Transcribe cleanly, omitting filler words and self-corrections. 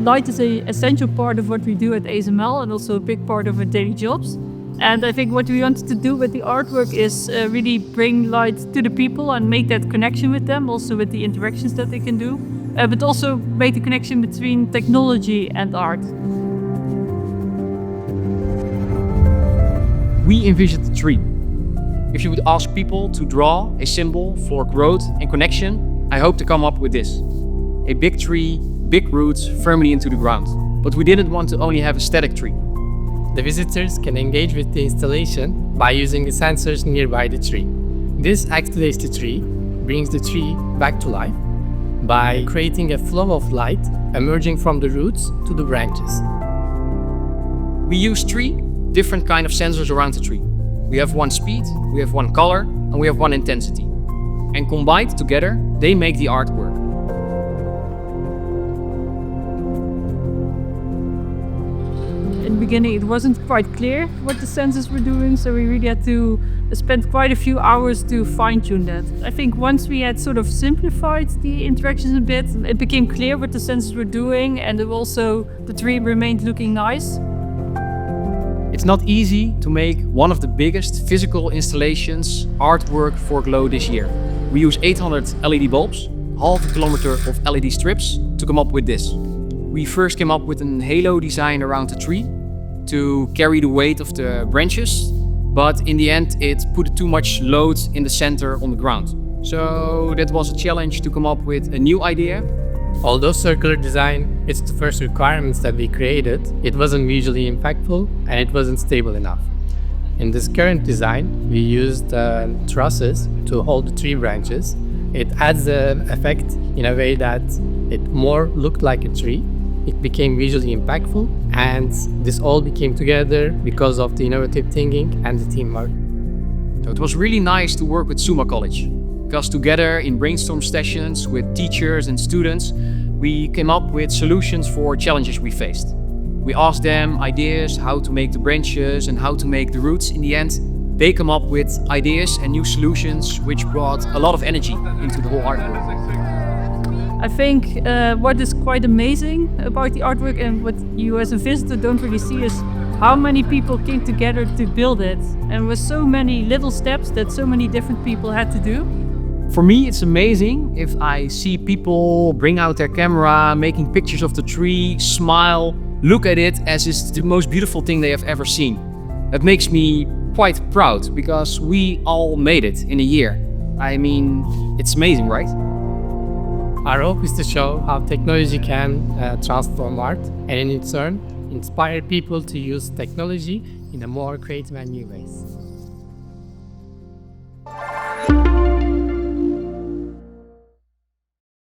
light is an essential part of what we do at ASML and also a big part of our daily jobs. And I think what we wanted to do with the artwork is really bring light to the people and make that connection with them, also with the interactions that they can do, but also make the connection between technology and art. We envisioned the tree. If you would ask people to draw a symbol for growth and connection, I hope to come up with this. A big tree, big roots firmly into the ground. But we didn't want to only have a static tree. The visitors can engage with the installation by using the sensors nearby the tree. This activates the tree, brings the tree back to life by creating a flow of light emerging from the roots to the branches. We use three different kind of sensors around the tree. We have one speed, we have one color, and we have one intensity. And combined together, they make the artwork. In the beginning, it wasn't quite clear what the sensors were doing, so we really had to spend quite a few hours to fine-tune that. I think once we had sort of simplified the interactions a bit, it became clear what the sensors were doing, and also the tree remained looking nice. It's not easy to make one of the biggest physical installations artwork for Glow this year. We use 800 LED bulbs, half a kilometer of LED strips to come up with this. We first came up with an halo design around the tree to carry the weight of the branches, but in the end it put too much load in the center on the ground. So that was a challenge to come up with a new idea. Although circular design is the first requirements that we created, it wasn't visually impactful and it wasn't stable enough. In this current design, we used trusses to hold the tree branches. It adds the effect in a way that it more looked like a tree. It became visually impactful, and this all became together because of the innovative thinking and the teamwork. So it was really nice to work with Summa College, because together in brainstorm sessions with teachers and students, we came up with solutions for challenges we faced. We asked them ideas how to make the branches and how to make the roots. In the end, they come up with ideas and new solutions which brought a lot of energy into the whole artwork. I think what is quite amazing about the artwork and what you as a visitor don't really see is how many people came together to build it, and with so many little steps that so many different people had to do. For me, it's amazing if I see people bring out their camera, making pictures of the tree, smile, look at it as it's the most beautiful thing they have ever seen. That makes me quite proud because we all made it in a year. I mean, it's amazing, right? Our hope is to show how technology can transform art and in its turn inspire people to use technology in a more creative and new ways.